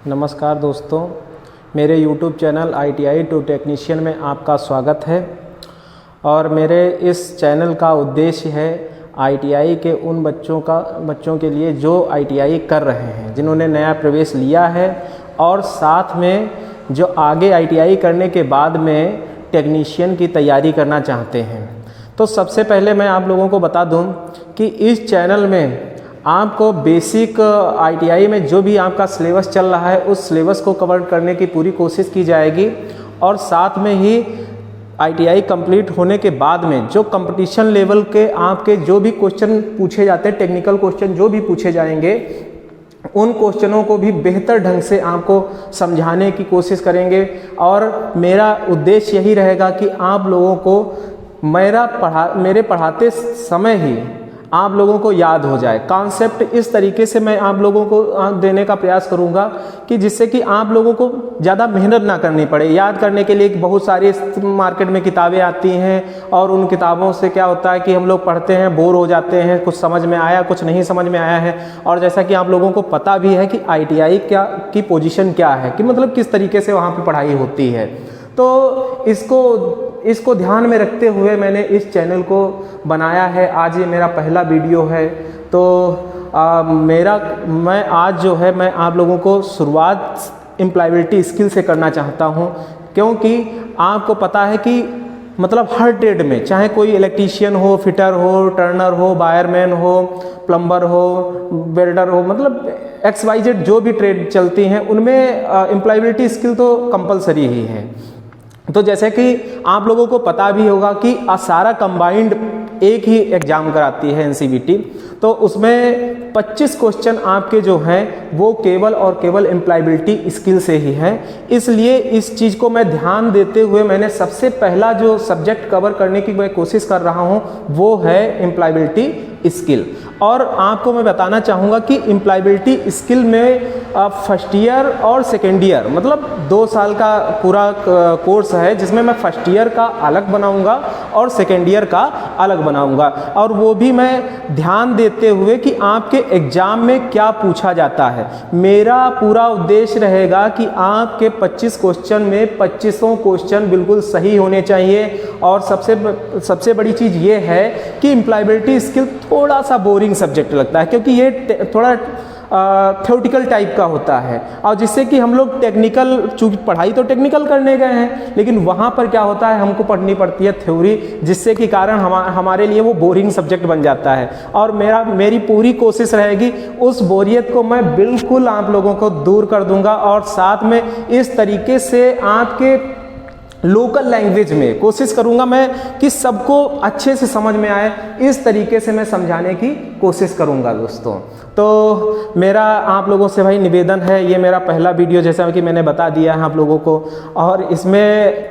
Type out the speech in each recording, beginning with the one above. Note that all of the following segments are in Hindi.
नमस्कार दोस्तों, मेरे YouTube channel ITI to technician में आपका स्वागत है। और मेरे इस चैनल का उद्देश्य है ITI के उन बच्चों के लिए जो ITI कर रहे हैं, जिन्होंने नया प्रवेश लिया है और साथ में जो आगे ITI करने के बाद में टेक्नीशियन की तैयारी करना चाहते हैं। तो सबसे पहले मैं आप लोगों को बता दूं कि इस चैनल में आपको बेसिक ITI में जो भी आपका सिलेबस चल रहा है उस सिलेबस को कवर करने की पूरी कोशिश की जाएगी। और साथ में ही ITI कंप्लीट होने के बाद में जो कंपटीशन लेवल के आपके जो भी क्वेश्चन पूछे जाते हैं, टेक्निकल क्वेश्चन जो भी पूछे जाएंगे, उन क्वेश्चनों को भी बेहतर ढंग से आपको समझाने की कोशिश करेंगे। और मेरा उद्देश्य यही रहेगा कि आप लोगों को मेरे पढ़ाते समय ही आप लोगों को याद हो जाए। कॉन्सेप्ट इस तरीके से मैं आप लोगों को देने का प्रयास करूंगा कि जिससे कि आप लोगों को ज़्यादा मेहनत ना करनी पड़े। याद करने के लिए बहुत सारी मार्केट में किताबें आती हैं और उन किताबों से क्या होता है कि हम लोग पढ़ते हैं, बोर हो जाते हैं, कुछ समझ में आया, कुछ नहीं समझ में आया है। और जैसा कि आप लोगों को पता भी है कि ITI की पोजीशन क्या है, कि मतलब किस तरीके से वहाँ पर पढ़ाई होती है। तो इसको ध्यान में रखते हुए मैंने इस चैनल को बनाया है। आज ये मेरा पहला वीडियो है। तो मैं आज मैं आप लोगों को शुरुआत एम्प्लॉयबिलिटी स्किल से करना चाहता हूँ, क्योंकि आपको पता है कि मतलब हर ट्रेड में, चाहे कोई इलेक्ट्रीशियन हो, फिटर हो, टर्नर हो, वायरमैन हो, प्लम्बर हो, वेल्डर हो, मतलब XYZ जो भी ट्रेड चलती हैं उनमें एम्प्लॉयबिलिटी स्किल तो कंपलसरी ही है। तो जैसे कि आप लोगों को पता भी होगा कि सारा कंबाइंड एक ही एग्जाम कराती है NCVT। तो उसमें 25 क्वेश्चन आपके जो हैं वो केवल और केवल एम्प्लॉयबिलिटी स्किल से ही हैं। इसलिए इस चीज़ को मैं ध्यान देते हुए मैंने सबसे पहला जो सब्जेक्ट कवर करने की मैं कोशिश कर रहा हूँ वो है एम्प्लॉयबिलिटी स्किल। और आपको मैं बताना चाहूँगा कि एम्प्लॉयबिलिटी स्किल में फर्स्ट ईयर और सेकेंड ईयर, मतलब 2 साल का पूरा कोर्स है, जिसमें मैं फर्स्ट ईयर का अलग बनाऊंगा और सेकेंड ईयर का अलग बनाऊंगा। और वो भी मैं ध्यान देते हुए कि आपके एग्जाम में क्या पूछा जाता है। मेरा पूरा उद्देश्य रहेगा कि आपके 25 क्वेश्चन में 25 क्वेश्चन बिल्कुल सही होने चाहिए। और सबसे बड़ी चीज़ ये है कि एम्प्लॉयबिलिटी स्किल थोड़ा सा बोरिंग सब्जेक्ट लगता है, क्योंकि ये थोड़ा थ्योरेटिकल टाइप का होता है। और जिससे कि हम लोग टेक्निकल, चूँकि पढ़ाई तो टेक्निकल करने गए हैं, लेकिन वहाँ पर क्या होता है, हमको पढ़नी पड़ती है थ्योरी, जिससे कि कारण हमारे लिए वो बोरिंग सब्जेक्ट बन जाता है। और मेरी पूरी कोशिश रहेगी उस बोरियत को मैं बिल्कुल आप लोगों को दूर कर दूंगा। और साथ में इस तरीके से आपके लोकल लैंग्वेज में कोशिश करूंगा मैं कि सबको अच्छे से समझ में आए, इस तरीके से मैं समझाने की कोशिश करूंगा दोस्तों। तो मेरा आप लोगों से भाई निवेदन है, ये मेरा पहला वीडियो जैसा कि मैंने बता दिया है आप लोगों को। और इसमें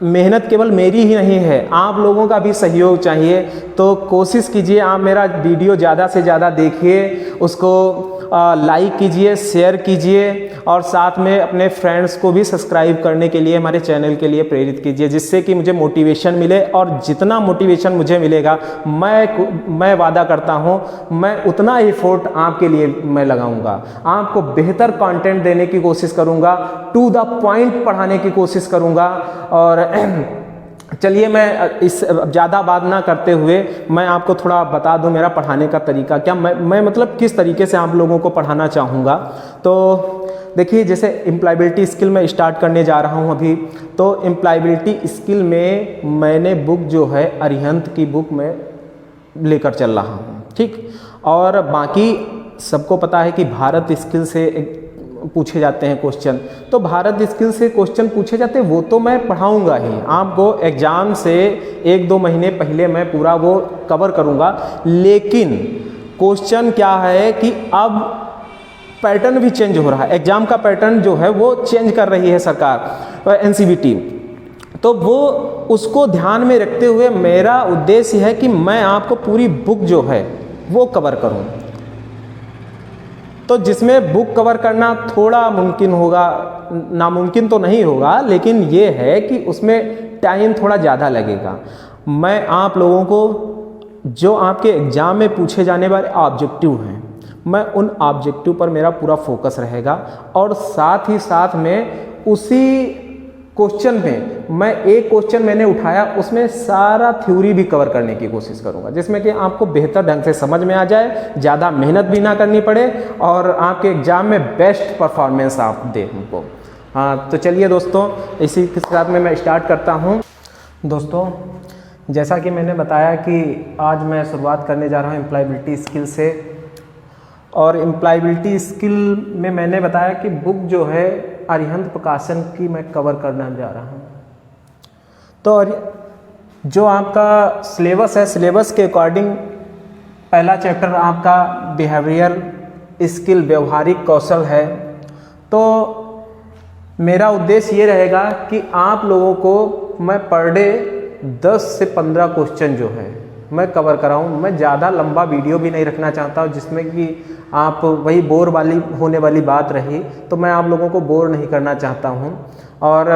मेहनत केवल मेरी ही नहीं है, आप लोगों का भी सहयोग चाहिए। तो कोशिश कीजिए आप मेरा वीडियो ज़्यादा से ज़्यादा देखिए, उसको लाइक कीजिए, शेयर कीजिए, और साथ में अपने फ्रेंड्स को भी सब्सक्राइब करने के लिए हमारे चैनल के लिए प्रेरित कीजिए, जिससे कि मुझे मोटिवेशन मिले। और जितना मोटिवेशन मुझे मिलेगा, मैं वादा करता हूँ, मैं उतना एफर्ट आपके लिए मैं लगाऊंगा। आपको बेहतर कंटेंट देने की कोशिश करूँगा, टू द पॉइंट पढ़ाने की कोशिश करूँगा। और चलिए मैं इस ज़्यादा बात ना करते हुए मैं आपको थोड़ा बता दूं मेरा पढ़ाने का तरीका क्या, मैं मतलब किस तरीके से आप लोगों को पढ़ाना चाहूँगा। तो देखिए, जैसे एम्प्लॉयबिलिटी स्किल में स्टार्ट करने जा रहा हूँ अभी। तो एम्प्लॉयबिलिटी स्किल में मैंने बुक जो है अरिहंत की बुक में लेकर चल रहा हूँ, ठीक। और बाकी सबको पता है कि भारत स्किल से पूछे जाते हैं क्वेश्चन, तो भारत स्किल से क्वेश्चन पूछे जाते हैं, वो तो मैं पढ़ाऊंगा ही आपको। एग्जाम से 1-2 महीने पहले मैं पूरा वो कवर करूंगा। लेकिन क्वेश्चन क्या है कि अब पैटर्न भी चेंज हो रहा है, एग्जाम का पैटर्न जो है वो चेंज कर रही है सरकार, NCVT। तो वो उसको ध्यान में रखते हुए मेरा उद्देश्य है कि मैं आपको पूरी बुक जो है वो कवर करूं। तो जिसमें बुक कवर करना थोड़ा मुमकिन होगा, नामुमकिन तो नहीं होगा, लेकिन ये है कि उसमें टाइम थोड़ा ज़्यादा लगेगा। मैं आप लोगों को जो आपके एग्ज़ाम में पूछे जाने वाले ऑब्जेक्टिव हैं मैं उन ऑब्जेक्टिव पर मेरा पूरा फोकस रहेगा और साथ ही साथ में उसी क्वेश्चन में मैं एक क्वेश्चन मैंने उठाया उसमें सारा थ्योरी भी कवर करने की कोशिश करूंगा, जिसमें कि आपको बेहतर ढंग से समझ में आ जाए, ज़्यादा मेहनत भी ना करनी पड़े और आपके एग्ज़ाम में बेस्ट परफॉर्मेंस आप दें हमको। हाँ, तो चलिए दोस्तों, इसी के साथ में मैं स्टार्ट करता हूँ। दोस्तों, जैसा कि मैंने बताया कि आज मैं शुरुआत करने जा रहा हूँ एम्प्लॉयबिलिटी स्किल से, और एम्प्लॉयबिलिटी स्किल में मैंने बताया कि बुक जो है अरिहंत प्रकाशन की मैं कवर करना जा रहा हूँ। तो जो आपका सिलेबस है, सिलेबस के अकॉर्डिंग पहला चैप्टर आपका बिहेवियर स्किल, व्यवहारिक कौशल है। तो मेरा उद्देश्य ये रहेगा कि आप लोगों को मैं पर डे 10 से 15 क्वेश्चन जो है मैं कवर कराऊँ। मैं ज़्यादा लंबा वीडियो भी नहीं रखना चाहता हूँ जिसमें कि आप वही बोर वाली होने वाली बात रही, तो मैं आप लोगों को बोर नहीं करना चाहता हूँ। और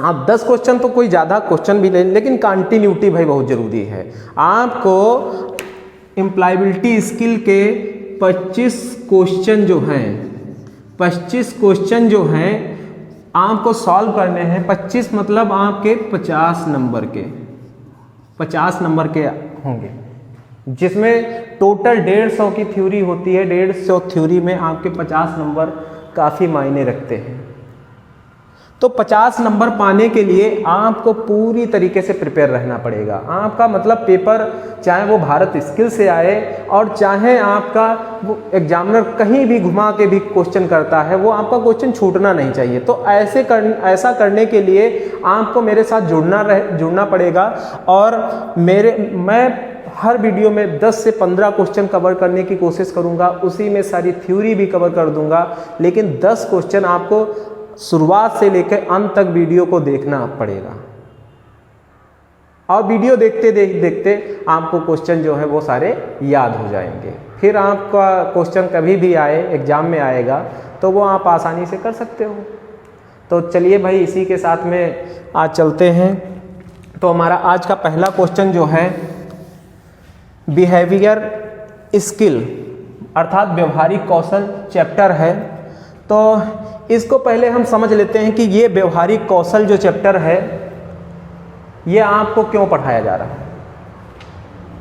आप 10 क्वेश्चन तो कोई ज़्यादा क्वेश्चन भी नहीं, लेकिन कंटिन्यूटी भाई बहुत ज़रूरी है। आपको एम्प्लॉयबिलिटी स्किल के 25 क्वेश्चन जो हैं, 25 क्वेश्चन जो हैं आपको सॉल्व करने हैं। 25 मतलब आपके 50 नंबर के, 50 नंबर के होंगे, जिसमें टोटल 150 की थ्योरी होती है। 150 थ्योरी में आपके 50 नंबर काफ़ी मायने रखते हैं। तो 50 नंबर पाने के लिए आपको पूरी तरीके से प्रिपेयर रहना पड़ेगा। आपका मतलब पेपर चाहे वो भारत स्किल से आए और चाहे आपका वो एग्जामिनर कहीं भी घुमा के भी क्वेश्चन करता है, वो आपका क्वेश्चन छूटना नहीं चाहिए। तो ऐसा करने के लिए आपको मेरे साथ जुड़ना पड़ेगा। और मैं हर वीडियो में 10 से 15 क्वेश्चन कवर करने की कोशिश करूंगा, उसी में सारी थ्योरी भी कवर कर दूंगा। लेकिन 10 क्वेश्चन आपको शुरुआत से लेकर अंत तक वीडियो को देखना पड़ेगा, और वीडियो देखते देखते आपको क्वेश्चन जो है वो सारे याद हो जाएंगे। फिर आपका क्वेश्चन कभी भी आए, एग्जाम में आएगा, तो वो आप आसानी से कर सकते हो। तो चलिए भाई, इसी के साथ में आज चलते हैं। तो हमारा आज का पहला क्वेश्चन जो है बिहेवियर स्किल अर्थात व्यवहारिक कौशल चैप्टर है। तो इसको पहले हम समझ लेते हैं कि ये व्यवहारिक कौशल जो चैप्टर है ये आपको क्यों पढ़ाया जा रहा है।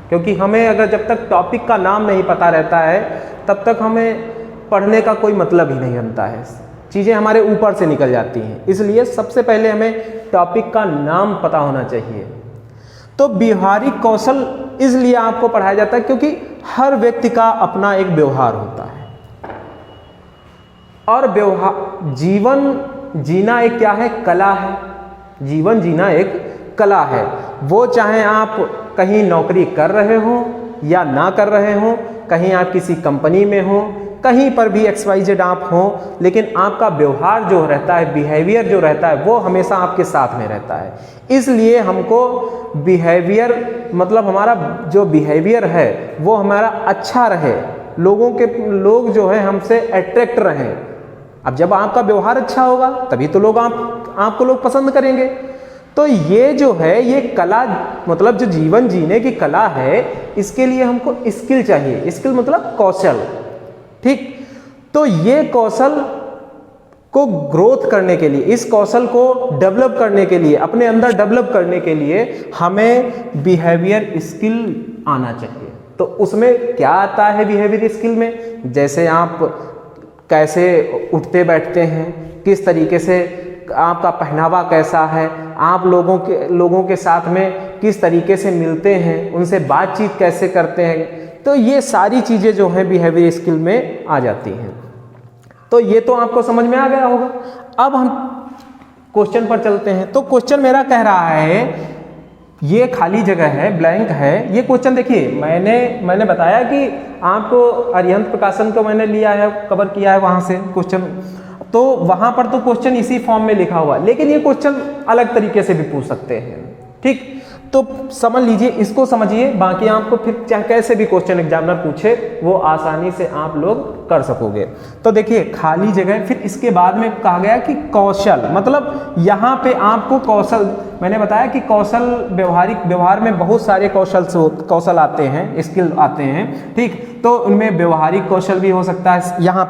क्योंकि हमें अगर जब तक टॉपिक का नाम नहीं पता रहता है तब तक हमें पढ़ने का कोई मतलब ही नहीं बनता है, चीज़ें हमारे ऊपर से निकल जाती हैं। इसलिए सबसे पहले हमें टॉपिक का नाम पता होना चाहिए। तो व्यवहारिक कौशल इसलिए आपको पढ़ाया जाता है क्योंकि हर व्यक्ति का अपना एक व्यवहार होता है, और जीवन जीना एक क्या है, कला है। जीवन जीना एक कला है। वो चाहे आप कहीं नौकरी कर रहे हो या ना कर रहे हो, कहीं आप किसी कंपनी में हो, कहीं पर भी XYZ आप हो, लेकिन आपका व्यवहार जो रहता है, बिहेवियर जो रहता है, वो हमेशा आपके साथ में रहता है। इसलिए हमको बिहेवियर मतलब हमारा जो बिहेवियर है वो हमारा अच्छा रहे, लोग जो है हमसे अट्रैक्ट रहें। अब जब आपका व्यवहार अच्छा होगा तभी तो लोग आपको लोग पसंद करेंगे। तो ये जो है ये कला मतलब जो जीवन जीने की कला है, इसके लिए हमको स्किल चाहिए। स्किल मतलब कौशल, ठीक। तो ये कौशल को ग्रोथ करने के लिए, इस कौशल को डेवलप करने के लिए, अपने अंदर डेवलप करने के लिए हमें बिहेवियर स्किल आना चाहिए। तो उसमें क्या आता है बिहेवियर स्किल में? जैसे आप कैसे उठते बैठते हैं, किस तरीके से आपका पहनावा कैसा है, आप लोगों के साथ में किस तरीके से मिलते हैं, उनसे बातचीत कैसे करते हैं, तो ये सारी चीज़ें जो हैं बिहेवियर स्किल में आ जाती हैं। तो ये तो आपको समझ में आ गया होगा। अब हम क्वेश्चन पर चलते हैं। तो क्वेश्चन मेरा कह रहा है, ये खाली जगह है, ब्लैंक है। ये क्वेश्चन देखिए, मैंने बताया कि आपको अरिहंत प्रकाशन को मैंने लिया है, कवर किया है वहाँ से क्वेश्चन, तो वहाँ पर तो क्वेश्चन इसी फॉर्म में लिखा हुआ, लेकिन ये क्वेश्चन अलग तरीके से भी पूछ सकते हैं, ठीक। तो समझ लीजिए, इसको समझिए, बाकी आपको फिर चाहे कैसे भी क्वेश्चन एग्जामिनर पूछे वो आसानी से आप लोग कर सकोगे। तो देखिए खाली जगह, फिर इसके बाद में कहा गया कि कौशल, मतलब यहाँ पे आपको कौशल मैंने बताया कि कौशल व्यवहार में बहुत सारे कौशल आते हैं, स्किल आते हैं, ठीक। तो उनमें व्यवहारिक कौशल भी हो सकता है, यहाँ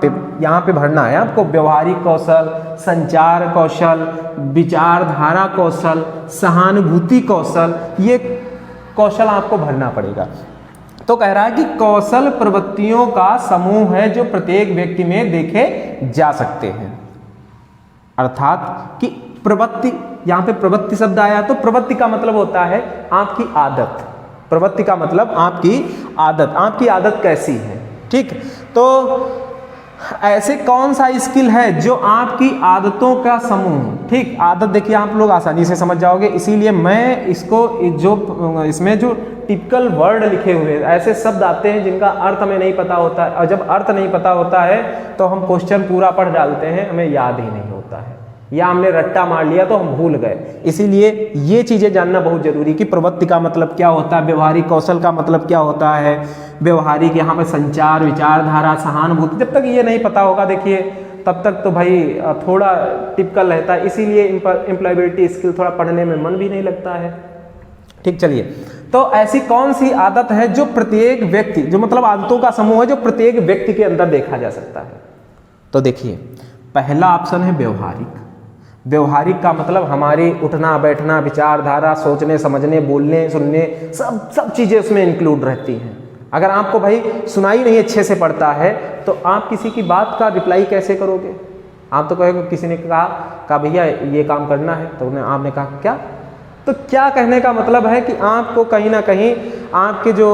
पे भरना है आपको, व्यवहारिक कौशल, संचार कौशल, विचारधारा कौशल, सहानुभूति कौशल, ये कौशल आपको भरना पड़ेगा। तो कह रहा है कि कौशल प्रवृत्तियों का समूह है जो प्रत्येक व्यक्ति में देखे जा सकते हैं। अर्थात कि प्रवृत्ति, यहाँ पे प्रवृत्ति शब्द आया, तो प्रवृत्ति का मतलब होता है आपकी आदत। प्रवृत्ति का मतलब आपकी आदत कैसी है, ठीक। तो ऐसे कौन सा स्किल है जो आपकी आदतों का समूह, ठीक। आदत देखिए आप लोग आसानी से समझ जाओगे, इसीलिए मैं इसको इसमें जो टिपिकल वर्ड लिखे हुए ऐसे शब्द आते हैं जिनका अर्थ हमें नहीं पता होता है, और जब अर्थ नहीं पता होता है तो हम क्वेश्चन पूरा पढ़ डालते हैं, हमें याद ही नहीं होता है, या हमने रट्टा मार लिया तो हम भूल गए। इसीलिए ये चीज़ें जानना बहुत जरूरी कि प्रवृत्ति का मतलब क्या होता है, व्यवहारिक कौशल का मतलब क्या होता है, व्यवहारिक यहाँ पे संचार, विचारधारा, सहानुभूति, जब तक ये नहीं पता होगा देखिए तब तक तो भाई थोड़ा टिपिकल रहता है। इसीलिए एम्प्लॉयबिलिटी स्किल थोड़ा पढ़ने में मन भी नहीं लगता है, ठीक। चलिए, तो ऐसी कौन सी आदत है जो प्रत्येक व्यक्ति, जो मतलब आदतों का समूह है जो प्रत्येक व्यक्ति के अंदर देखा जा सकता है। तो देखिए पहला ऑप्शन है व्यवहारिक। व्यवहारिक का मतलब हमारी उठना बैठना, विचारधारा, सोचने समझने, बोलने सुनने, सब चीज़ें उसमें इंक्लूड रहती हैं। अगर आपको भाई सुनाई नहीं अच्छे से पड़ता है तो आप किसी की बात का रिप्लाई कैसे करोगे? आप तो कहोगे, किसी ने कहा भैया ये काम करना है, तो आपने कहा क्या? तो क्या कहने का मतलब है कि आपको कहीं ना कहीं आपके जो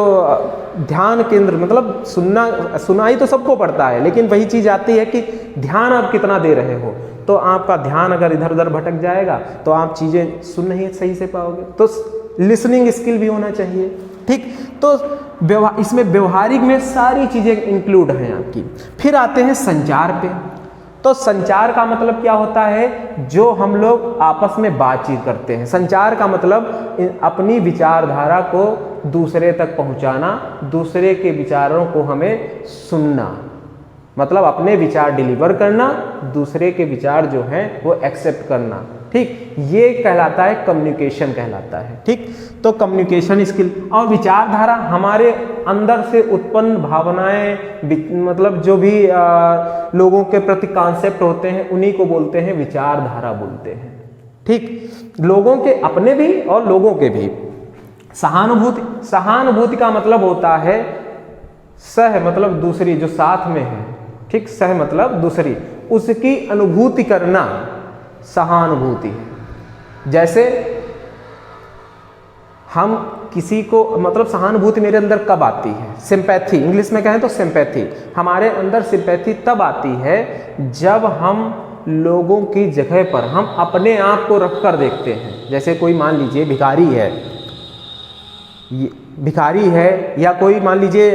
ध्यान केंद्र, मतलब सुनाई तो सबको पड़ता है, लेकिन वही चीज़ आती है कि ध्यान आप कितना दे रहे हो। तो आपका ध्यान अगर इधर उधर भटक जाएगा तो आप चीज़ें सुन नहीं सही से पाओगे। तो लिसनिंग स्किल भी होना चाहिए, ठीक। तो इसमें व्यवहारिक में सारी चीज़ें इंक्लूड हैं आपकी। फिर आते हैं संचार पे। तो संचार का मतलब क्या होता है? जो हम लोग आपस में बातचीत करते हैं। संचार का मतलब अपनी विचारधारा को दूसरे तक पहुंचाना, दूसरे के विचारों को हमें सुनना, मतलब अपने विचार डिलीवर करना, दूसरे के विचार जो हैं वो एक्सेप्ट करना, ठीक। ये कहलाता है कम्युनिकेशन कहलाता है, ठीक। तो कम्युनिकेशन स्किल और विचारधारा हमारे अंदर से उत्पन्न भावनाएं, मतलब जो भी लोगों के प्रति कॉन्सेप्ट होते हैं उन्हीं को बोलते हैं विचारधारा बोलते हैं, ठीक। लोगों के अपने भी और लोगों के भी। सहानुभूति का मतलब होता है सह, मतलब दूसरी जो साथ में है, ठीक। सह मतलब दूसरी, उसकी अनुभूति करना सहानुभूति है। जैसे हम किसी को, मतलब सहानुभूति मेरे अंदर कब आती है? सिंपैथी, इंग्लिश में कहें तो सिंपैथी। हमारे अंदर सिंपैथी तब आती है जब हम लोगों की जगह पर हम अपने आप को रख कर देखते हैं। जैसे कोई मान लीजिए भिखारी है या कोई मान लीजिए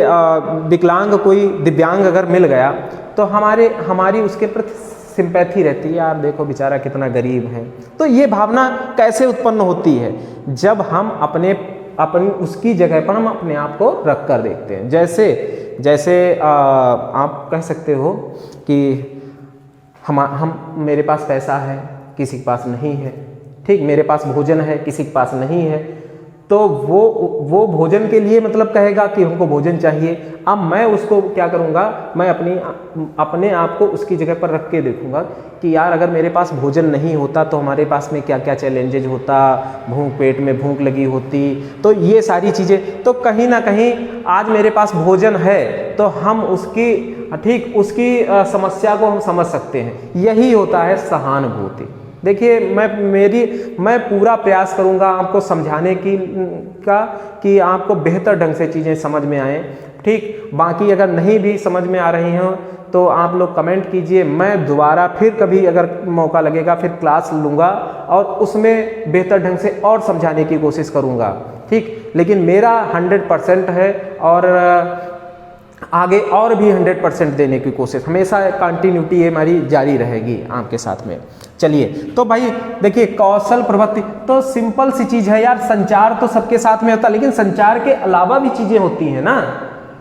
विकलांग, कोई दिव्यांग अगर मिल गया तो हमारी उसके प्रति सिंपैथी रहती है, यार देखो बेचारा कितना गरीब है। तो ये भावना कैसे उत्पन्न होती है? जब हम अपनी उसकी जगह पर हम अपने आप को रख कर देखते हैं। जैसे आप कह सकते हो कि मेरे पास पैसा है, किसी के पास नहीं है, ठीक। मेरे पास भोजन है, किसी के पास नहीं है। तो वो भोजन के लिए मतलब कहेगा कि हमको भोजन चाहिए। अब मैं उसको क्या करूँगा, मैं अपने आप को उसकी जगह पर रख के देखूँगा कि यार अगर मेरे पास भोजन नहीं होता तो हमारे पास में क्या क्या चैलेंजेज होता, पेट में भूख लगी होती, तो ये सारी चीज़ें। तो कहीं ना कहीं आज मेरे पास भोजन है तो हम उसकी समस्या को हम समझ सकते हैं। यही होता है सहानुभूति। देखिए मैं पूरा प्रयास करूंगा आपको समझाने कि आपको बेहतर ढंग से चीज़ें समझ में आए, ठीक। बाकी अगर नहीं भी समझ में आ रही हो तो आप लोग कमेंट कीजिए, मैं दोबारा फिर कभी अगर मौका लगेगा फिर क्लास लूँगा और उसमें बेहतर ढंग से और समझाने की कोशिश करूँगा, ठीक। लेकिन मेरा 100% है और आगे और भी 100% देने की कोशिश, हमेशा कंटिन्यूटी हमारी जारी रहेगी आपके साथ में। चलिए, तो भाई देखिए कौशल प्रवृत्ति तो सिंपल सी चीज़ है यार। संचार तो सबके साथ में होता है, लेकिन संचार के अलावा भी चीज़ें होती हैं ना।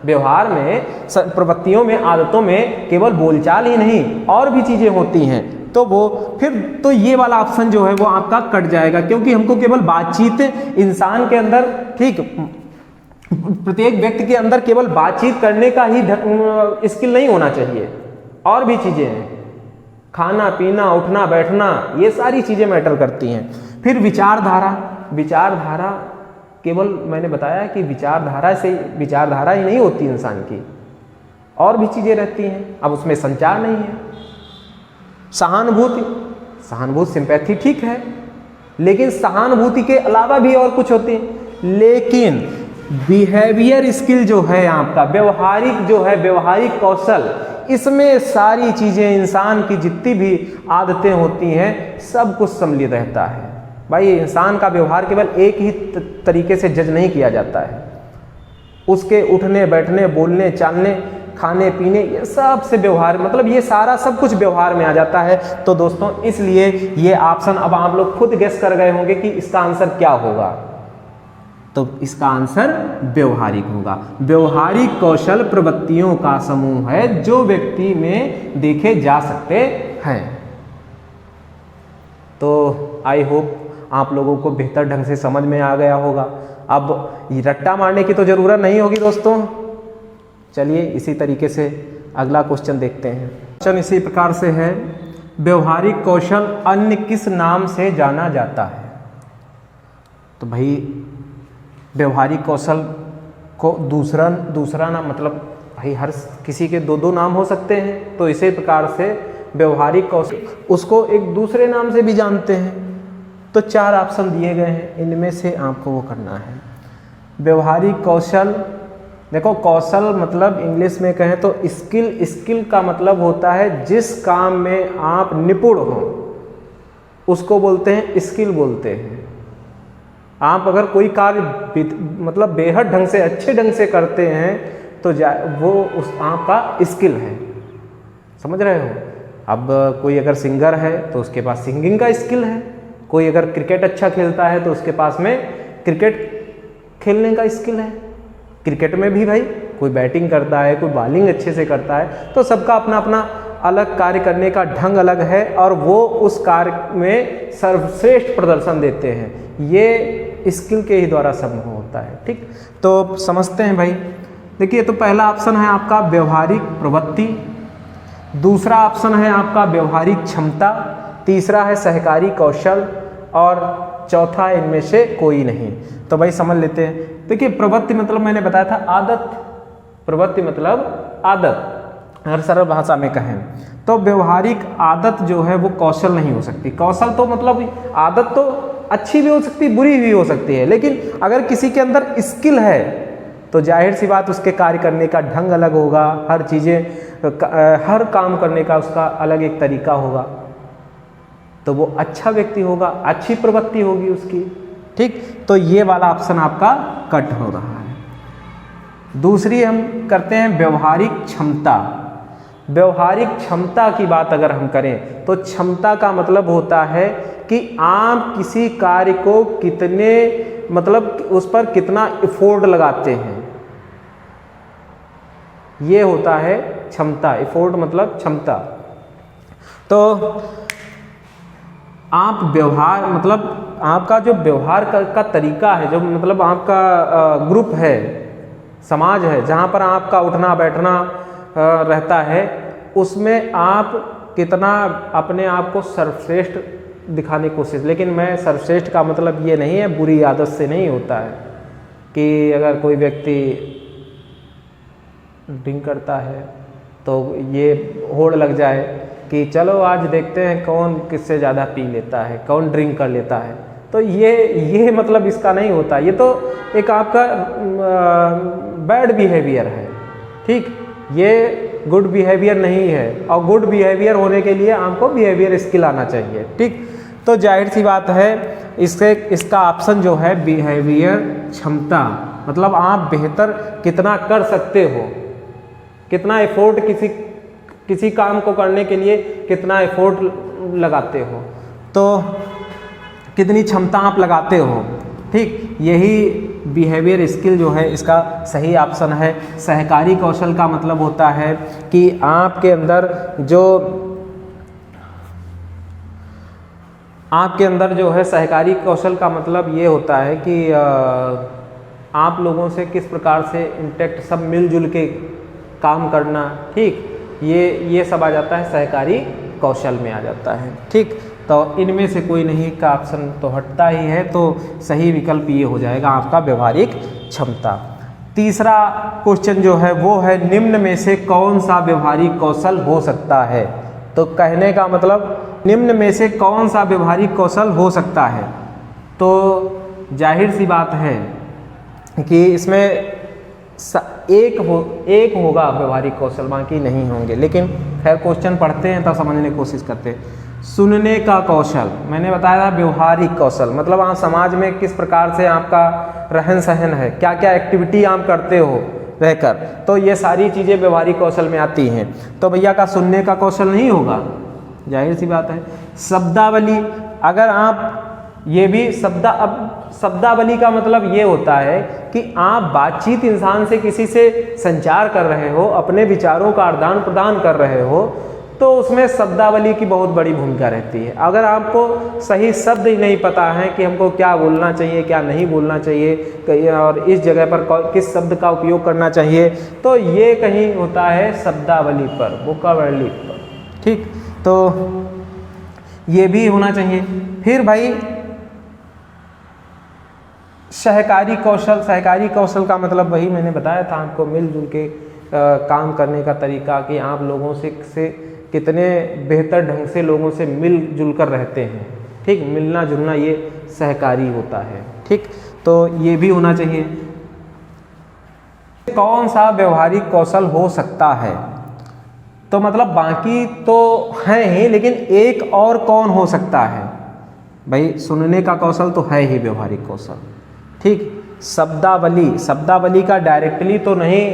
व्यवहार में, प्रवृत्तियों में, आदतों में केवल बोलचाल ही नहीं और भी चीज़ें होती हैं। तो वो फिर तो ये वाला ऑप्शन जो है वो आपका कट जाएगा, क्योंकि हमको केवल बातचीत इंसान के अंदर, ठीक, प्रत्येक व्यक्ति के अंदर केवल बातचीत करने का ही स्किल नहीं होना चाहिए, और भी चीजें हैं, खाना पीना उठना बैठना, ये सारी चीजें मैटर करती हैं। फिर विचारधारा, विचारधारा केवल मैंने बताया कि विचारधारा ही नहीं होती इंसान की, और भी चीजें रहती हैं। अब उसमें संचार नहीं है। सहानुभूति सिंपैथी ठीक है, लेकिन सहानुभूति के अलावा भी और कुछ होती है। लेकिन बिहेवियर स्किल जो है आपका, व्यवहारिक कौशल, इसमें सारी चीजें, इंसान की जितनी भी आदतें होती हैं, सब कुछ सम्मिलित रहता है। भाई इंसान का व्यवहार केवल एक ही तरीके से जज नहीं किया जाता है, उसके उठने बैठने बोलने चालने खाने पीने, ये सब से व्यवहार, मतलब ये सारा सब कुछ व्यवहार में आ जाता है। तो दोस्तों इसलिए ये ऑप्शन, अब आप लोग खुद गेस कर गए होंगे कि इसका आंसर क्या होगा, तो इसका आंसर व्यवहारिक होगा। व्यवहारिक कौशल प्रवृत्तियों का समूह है जो व्यक्ति में देखे जा सकते हैं। तो आई होप आप लोगों को बेहतर ढंग से समझ में आ गया होगा। अब रट्टा मारने की तो जरूरत नहीं होगी दोस्तों। चलिए इसी तरीके से अगला क्वेश्चन देखते हैं। क्वेश्चन इसी प्रकार से है, व्यवहारिक कौशल अन्य किस नाम से जाना जाता है? तो भाई व्यवहारिक कौशल को दूसरा नाम, मतलब भाई हर किसी के दो नाम हो सकते हैं, तो इसी प्रकार से व्यवहारिक कौशल उसको एक दूसरे नाम से भी जानते हैं। तो 4 ऑप्शन दिए गए हैं, इनमें से आपको वो करना है। व्यवहारिक कौशल, देखो कौशल मतलब इंग्लिश में कहें तो स्किल का मतलब होता है जिस काम में आप निपुण हो उसको बोलते हैं स्किल बोलते हैं। आप अगर कोई कार्य मतलब बेहद ढंग से, अच्छे ढंग से करते हैं तो वो उस आपका स्किल है, समझ रहे हो। अब कोई अगर सिंगर है तो उसके पास सिंगिंग का स्किल है, कोई अगर क्रिकेट अच्छा खेलता है तो उसके पास में क्रिकेट खेलने का स्किल है। क्रिकेट में भी भाई कोई बैटिंग करता है, कोई बॉलिंग अच्छे से करता है, तो सबका अपना अपना अलग कार्य करने का ढंग अलग है और वो उस कार्य में सर्वश्रेष्ठ प्रदर्शन देते हैं। ये स्किल के ही द्वारा संभव होता है, ठीक। तो समझते हैं भाई। देखिए तो पहला ऑप्शन है आपका व्यवहारिक प्रवृत्ति, दूसरा ऑप्शन है आपका व्यवहारिक क्षमता, तीसरा है सहकारी कौशल और चौथा इनमें से कोई नहीं। तो भाई समझ लेते हैं। देखिए प्रवृत्ति मतलब मैंने बताया था आदत, प्रवृत्ति मतलब आदत, अगर सरल भाषा में कहें तो व्यवहारिक आदत जो है वो कौशल नहीं हो सकती। कौशल तो मतलब आदत तो अच्छी भी हो सकती, बुरी भी हो सकती है, लेकिन अगर किसी के अंदर स्किल है तो जाहिर सी बात उसके कार्य करने का ढंग अलग होगा, हर चीज़ें, हर काम करने का उसका अलग एक तरीका होगा, तो वो अच्छा व्यक्ति होगा, अच्छी प्रवृत्ति होगी उसकी, ठीक। तो ये वाला ऑप्शन आपका कट हो रहा है। दूसरी हम करते हैं व्यवहारिक क्षमता। व्यवहारिक क्षमता की बात अगर हम करें तो क्षमता का मतलब होता है कि आप किसी कार्य को कितने, मतलब उस पर कितना एफोर्ट लगाते हैं, ये होता है क्षमता। एफोर्ट मतलब क्षमता। तो आप व्यवहार मतलब आपका जो व्यवहार का तरीका है, जो मतलब आपका ग्रुप है, समाज है, जहाँ पर आपका उठना बैठना रहता है, उसमें आप कितना अपने आप को सर्वश्रेष्ठ दिखाने की कोशिश। लेकिन मैं सर्वश्रेष्ठ का मतलब ये नहीं है, बुरी आदत से नहीं होता है कि अगर कोई व्यक्ति ड्रिंक करता है तो ये होड़ लग जाए कि चलो आज देखते हैं कौन किससे ज़्यादा पी लेता है, कौन ड्रिंक कर लेता है। तो ये मतलब इसका नहीं होता, ये तो एक आपका बैड बिहेवियर है, ठीक। ये गुड बिहेवियर नहीं है, और गुड बिहेवियर होने के लिए आपको बिहेवियर स्किल आना चाहिए, ठीक। तो जाहिर सी बात है इसका ऑप्शन जो है बिहेवियर क्षमता, मतलब आप बेहतर कितना कर सकते हो, कितना एफोर्ट किसी काम को करने के लिए कितना एफोर्ट लगाते हो, तो कितनी क्षमता आप लगाते हो, ठीक। यही बिहेवियर स्किल जो है इसका सही ऑप्शन है। सहकारी कौशल का मतलब होता है कि आपके अंदर जो आपके अंदर जो है सहकारी कौशल का मतलब ये होता है कि आप लोगों से किस प्रकार से इंटैक्ट सब मिलजुल के काम करना, ठीक, ये सब आ जाता है सहकारी कौशल में आ जाता है। ठीक, तो इनमें से कोई नहीं का ऑप्शन तो हटता ही है, तो सही विकल्प ये हो जाएगा आपका व्यवहारिक क्षमता। तीसरा क्वेश्चन जो है वो है निम्न में से कौन सा व्यवहारिक कौशल हो सकता है। तो कहने का मतलब निम्न में से कौन सा व्यवहारिक कौशल हो सकता है, तो जाहिर सी बात है कि इसमें एक होगा व्यवहारिक कौशल, बाकी नहीं होंगे। लेकिन खैर क्वेश्चन पढ़ते हैं तब समझने की कोशिश करते हैं। सुनने का कौशल, मैंने बताया था व्यवहारिक कौशल मतलब आप समाज में किस प्रकार से आपका रहन सहन है, क्या क्या एक्टिविटी आप करते हो रहकर, तो ये सारी चीज़ें व्यवहारिक कौशल में आती हैं। तो भैया का सुनने का कौशल नहीं होगा, जाहिर सी बात है। शब्दावली, अगर आप ये भी शब्दावली का मतलब ये होता है कि आप बातचीत इंसान से किसी से संचार कर रहे हो, अपने विचारों का आदान प्रदान कर रहे हो, तो उसमें शब्दावली की बहुत बड़ी भूमिका रहती है। अगर आपको सही शब्द ही नहीं पता है कि हमको क्या बोलना चाहिए क्या नहीं बोलना चाहिए और इस जगह पर किस शब्द का उपयोग करना चाहिए, तो ये कहीं होता है शब्दावली पर, वोकैबुलरी पर। ठीक, तो ये भी होना चाहिए। फिर भाई सहकारी कौशल का मतलब वही मैंने बताया था आपको, मिलजुल के काम करने का तरीका, कि आप लोगों से कितने बेहतर ढंग से लोगों से मिलजुल कर रहते हैं। ठीक, मिलना जुलना ये सहकारी होता है। ठीक, तो ये भी होना चाहिए। कौन सा व्यवहारिक कौशल हो सकता है, तो मतलब बाकी तो हैं ही, लेकिन एक और कौन हो सकता है भाई। सुनने का कौशल तो है ही व्यवहारिक कौशल। ठीक, शब्दावली का डायरेक्टली तो नहीं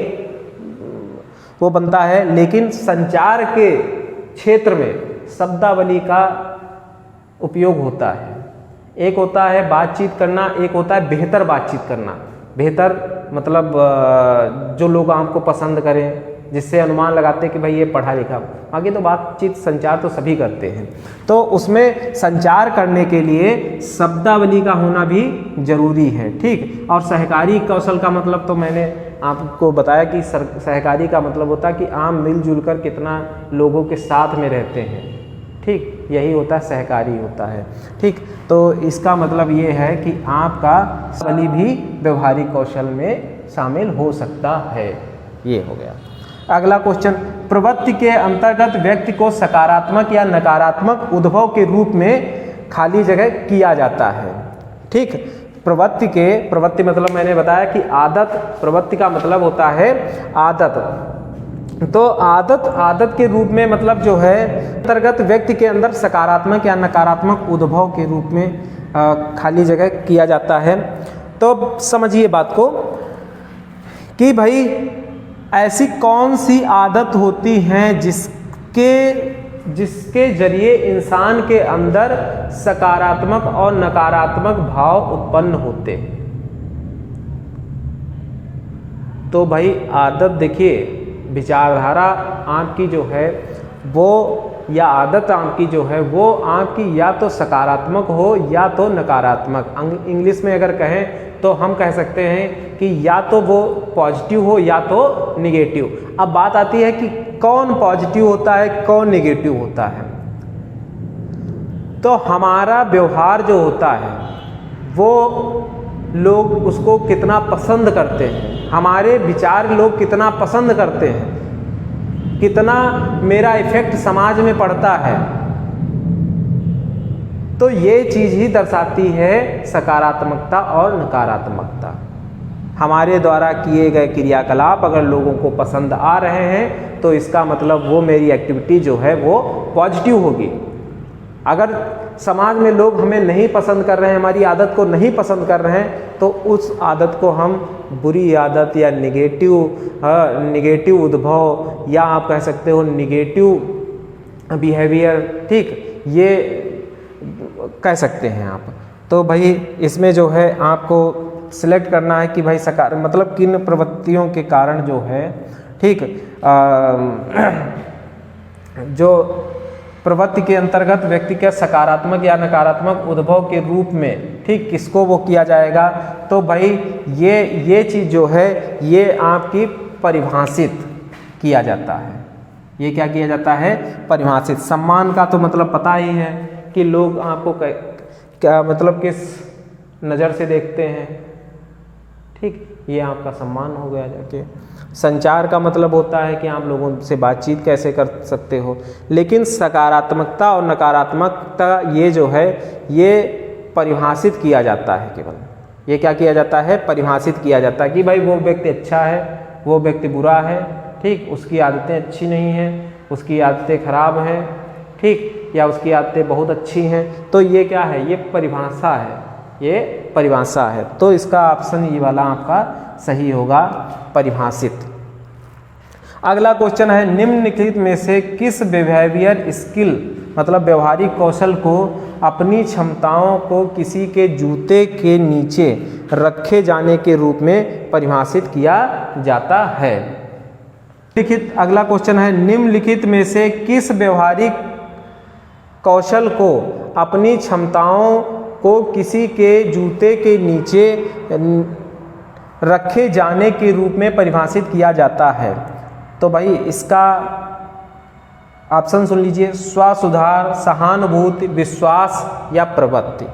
वो बनता है, लेकिन संचार के क्षेत्र में शब्दावली का उपयोग होता है। एक होता है बातचीत करना, एक होता है बेहतर बातचीत करना। बेहतर मतलब जो लोग आपको पसंद करें, जिससे अनुमान लगाते हैं कि भाई ये पढ़ा लिखा। आगे तो बातचीत संचार तो सभी करते हैं, तो उसमें संचार करने के लिए शब्दावली का होना भी जरूरी है। ठीक, और सहकारी कौशल का मतलब तो मैंने आपको बताया कि सहकारी का मतलब होता है कि आप मिलजुल कर कितना लोगों के साथ में रहते हैं। ठीक, यही होता है सहकारी होता है। ठीक, तो इसका मतलब ये है कि आपका शब्दावली भी व्यवहारिक कौशल में शामिल हो सकता है। ये हो गया। अगला क्वेश्चन, प्रवृत्ति के अंतर्गत व्यक्ति को सकारात्मक या नकारात्मक उद्भव के रूप में खाली जगह किया जाता है। ठीक, प्रवृत्ति मतलब मैंने बताया कि आदत, प्रवृत्ति का मतलब होता है आदत। तो आदत के रूप में मतलब जो है अंतर्गत व्यक्ति के अंदर सकारात्मक या नकारात्मक उद्भव के रूप में खाली जगह किया जाता है। तो समझिए बात को कि भाई ऐसी कौन सी आदत होती हैं जिसके जरिए इंसान के अंदर सकारात्मक और नकारात्मक भाव उत्पन्न होते हैं। तो भाई आदत, देखिए विचारधारा आपकी जो है वो, या आदत आपकी जो है वो आपकी या तो सकारात्मक हो या तो नकारात्मक। इंग्लिश में अगर कहें तो हम कह सकते हैं कि या तो वो पॉजिटिव हो या तो निगेटिव। अब बात आती है कि कौन पॉजिटिव होता है कौन निगेटिव होता है। तो हमारा व्यवहार जो होता है वो लोग उसको कितना पसंद करते हैं, हमारे विचार लोग कितना पसंद करते हैं, कितना मेरा इफेक्ट समाज में पड़ता है, तो ये चीज़ ही दर्शाती है सकारात्मकता और नकारात्मकता। हमारे द्वारा किए गए क्रियाकलाप अगर लोगों को पसंद आ रहे हैं तो इसका मतलब वो मेरी एक्टिविटी जो है वो पॉजिटिव होगी। अगर समाज में लोग हमें नहीं पसंद कर रहे हैं, हमारी आदत को नहीं पसंद कर रहे हैं, तो उस आदत को हम बुरी आदत या निगेटिव उद्भव, या आप कह सकते हो निगेटिव बिहेवियर, ठीक, ये कह सकते हैं आप। तो भाई इसमें जो है आपको सिलेक्ट करना है कि भाई मतलब किन प्रवृत्तियों के कारण जो है, ठीक, जो प्रवृत्ति के अंतर्गत व्यक्ति के सकारात्मक या नकारात्मक उद्भव के रूप में, ठीक, किसको वो किया जाएगा? तो भाई ये चीज़ जो है ये आपकी परिभाषित किया जाता है। ये क्या किया जाता है? परिभाषित। सम्मान का तो मतलब पता ही है कि लोग आपको क्या मतलब किस नज़र से देखते हैं, ठीक, ये आपका सम्मान हो गया जाके। संचार का मतलब होता है कि आप लोगों से बातचीत कैसे कर सकते हो। लेकिन सकारात्मकता और नकारात्मकता ये जो है ये परिभाषित किया जाता है केवल। ये क्या किया जाता है? परिभाषित किया जाता है कि भाई वो व्यक्ति अच्छा है, वो व्यक्ति बुरा है, ठीक, उसकी आदतें अच्छी नहीं हैं, उसकी आदतें खराब हैं, ठीक, या उसकी आदतें बहुत अच्छी हैं। तो ये क्या है? ये परिभाषा है, ये परिभाषा है। तो इसका ऑप्शन ये वाला आपका सही होगा, परिभाषित। अगला क्वेश्चन है, निम्नलिखित में से किस बिहेवियर स्किल मतलब व्यवहारिक कौशल को अपनी क्षमताओं को किसी के जूते के नीचे रखे जाने के रूप में परिभाषित किया जाता है? लिखित अगला क्वेश्चन है, निम्नलिखित में से किस व्यवहारिक कौशल को अपनी क्षमताओं को किसी के जूते के नीचे रखे जाने के रूप में परिभाषित किया जाता है? तो भाई इसका ऑप्शन सुन लीजिए, स्वसुधार, सहानुभूति, विश्वास या प्रवृत्ति।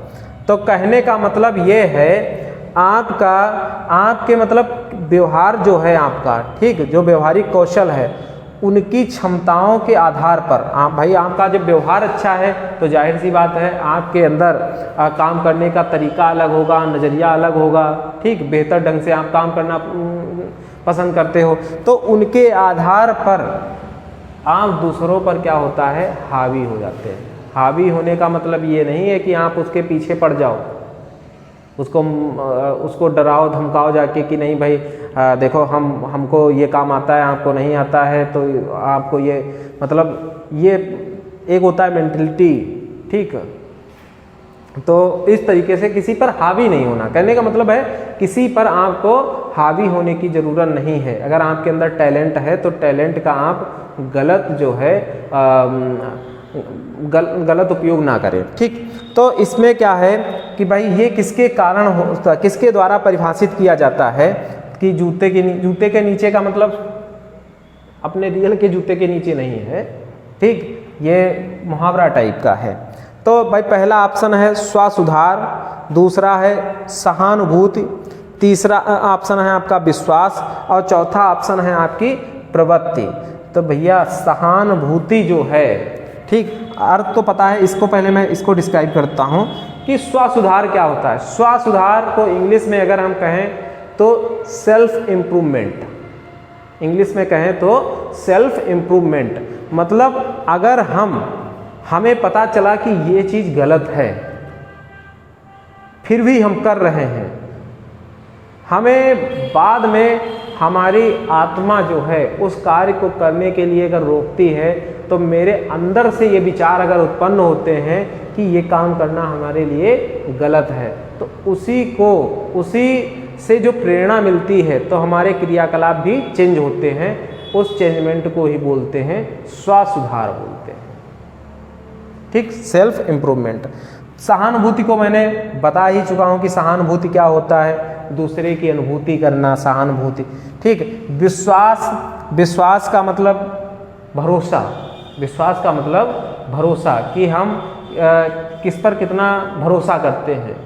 तो कहने का मतलब ये है आपके मतलब व्यवहार जो है आपका, ठीक, जो व्यवहारिक कौशल है उनकी क्षमताओं के आधार पर आप भाई आपका जब व्यवहार अच्छा है तो जाहिर सी बात है आपके अंदर काम करने का तरीका अलग होगा, नज़रिया अलग होगा, ठीक, बेहतर ढंग से आप काम करना पसंद करते हो। तो उनके आधार पर आप दूसरों पर क्या होता है? हावी हो जाते हैं। हावी होने का मतलब ये नहीं है कि आप उसके पीछे पड़ जाओ, उसको डराओ धमकाओ जाके कि नहीं भाई देखो हमको ये काम आता है, आपको नहीं आता है, तो आपको ये मतलब ये एक होता है मेंटलिटी, ठीक। तो इस तरीके से किसी पर हावी नहीं होना, कहने का मतलब है किसी पर आपको हावी होने की ज़रूरत नहीं है। अगर आपके अंदर टैलेंट है तो टैलेंट का आप गलत जो है गलत उपयोग ना करें, ठीक। तो इसमें क्या है कि भाई ये किसके कारण होता, किसके द्वारा परिभाषित किया जाता है कि जूते के नीचे का मतलब अपने रियल के जूते के नीचे नहीं है, ठीक, ये मुहावरा टाइप का है। तो भाई पहला ऑप्शन है स्वसुधार, दूसरा है सहानुभूति, तीसरा ऑप्शन है आपका विश्वास और चौथा ऑप्शन है आपकी प्रवृत्ति। तो भैया सहानुभूति जो है, ठीक, अर्थ तो पता है, इसको पहले मैं इसको डिस्क्राइब करता हूँ कि स्वसुधार क्या होता है। स्वसुधार को इंग्लिश में अगर हम कहें तो सेल्फ इम्प्रूवमेंट, इंग्लिश में कहें तो सेल्फ इम्प्रूवमेंट। मतलब अगर हमें पता चला कि ये चीज़ गलत है फिर भी हम कर रहे हैं, हमें बाद में हमारी आत्मा जो है उस कार्य को करने के लिए अगर रोकती है तो मेरे अंदर से ये विचार अगर उत्पन्न होते हैं कि ये काम करना हमारे लिए गलत है, तो उसी से जो प्रेरणा मिलती है तो हमारे क्रियाकलाप भी चेंज होते हैं। उस चेंजमेंट को ही बोलते हैं स्वसुधार बोलते हैं, ठीक, सेल्फ इम्प्रूवमेंट। सहानुभूति को मैंने बता ही चुका हूँ कि सहानुभूति क्या होता है, दूसरे की अनुभूति करना, सहानुभूति, ठीक। विश्वास का मतलब भरोसा, विश्वास का मतलब भरोसा कि हम किस पर कितना भरोसा करते हैं,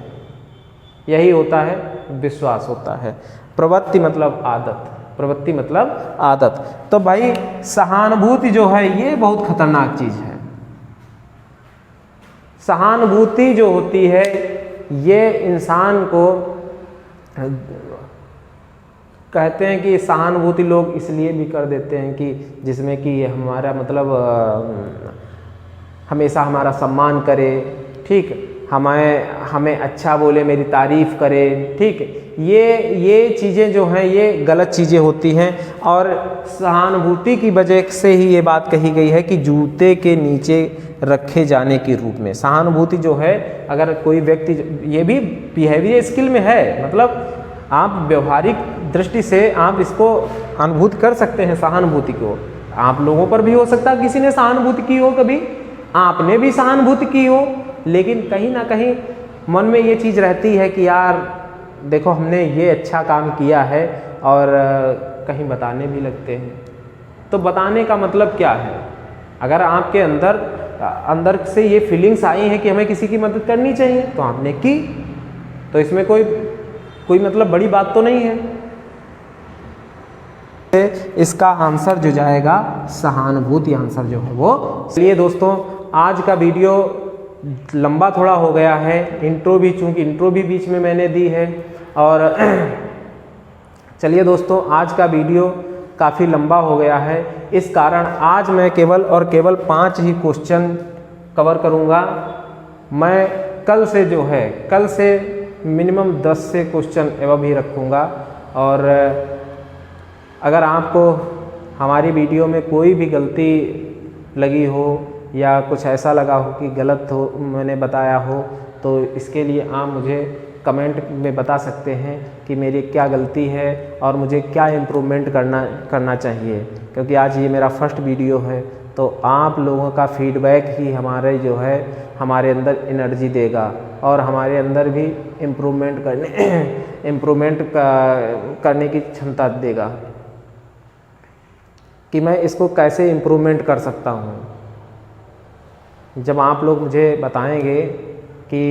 यही होता है विश्वास होता है। प्रवृत्ति मतलब आदत, प्रवृत्ति मतलब आदत। तो भाई सहानुभूति जो है ये बहुत खतरनाक चीज़ है। सहानुभूति जो होती है ये इंसान को कहते हैं कि सहानुभूति लोग इसलिए भी कर देते हैं कि जिसमें कि हमारा मतलब हमेशा हमारा सम्मान करे, ठीक, हमें अच्छा बोले, मेरी तारीफ़ करे, ठीक। ये चीज़ें जो हैं ये गलत चीज़ें होती हैं और सहानुभूति की वजह से ही ये बात कही गई है कि जूते के नीचे रखे जाने के रूप में। सहानुभूति जो है अगर कोई व्यक्ति, ये भी बिहेवियर स्किल में है, मतलब आप व्यवहारिक दृष्टि से आप इसको अनुभूत कर सकते हैं सहानुभूति को। आप लोगों पर भी हो सकता है किसी ने सहानुभूति की हो कभी, आपने भी सहानुभूति की हो, लेकिन कहीं ना कहीं मन में ये चीज़ रहती है कि यार देखो हमने ये अच्छा काम किया है, और कहीं बताने भी लगते हैं। तो बताने का मतलब क्या है? अगर आपके अंदर से ये फीलिंग्स आई हैं कि हमें किसी की मदद करनी चाहिए, तो आपने की, तो इसमें कोई मतलब बड़ी बात तो नहीं है। इसका आंसर जो जाएगा सहानुभूति आंसर जो है वो। चलिए दोस्तों, आज का वीडियो लंबा थोड़ा हो गया है, चूँकि इंट्रो भी बीच में मैंने दी है, और चलिए दोस्तों, आज का वीडियो काफ़ी लंबा हो गया है, इस कारण आज मैं केवल और केवल 5 ही क्वेश्चन कवर करूँगा। मैं कल से मिनिमम 10 से क्वेश्चन एवं ही रखूँगा। और अगर आपको हमारी वीडियो में कोई भी गलती लगी हो या कुछ ऐसा लगा हो कि गलत हो मैंने बताया हो, तो इसके लिए आप मुझे कमेंट में बता सकते हैं कि मेरी क्या गलती है और मुझे क्या इम्प्रूवमेंट करना चाहिए। क्योंकि आज ये मेरा फर्स्ट वीडियो है, तो आप लोगों का फीडबैक ही हमारे अंदर एनर्जी देगा और हमारे अंदर भी इम्प्रूवमेंट करने की क्षमता देगा कि मैं इसको कैसे इम्प्रूवमेंट कर सकता हूँ। जब आप लोग मुझे बताएंगे कि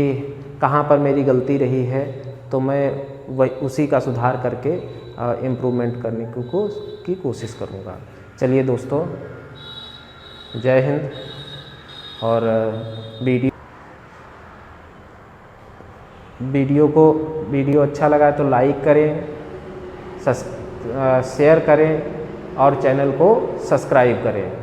कहाँ पर मेरी गलती रही है, तो मैं उसी का सुधार करके इम्प्रूवमेंट करने की कोशिश करूँगा। चलिए दोस्तों, जय हिंद। और वीडियो अच्छा लगा तो लाइक करें, शेयर करें और चैनल को सब्सक्राइब करें।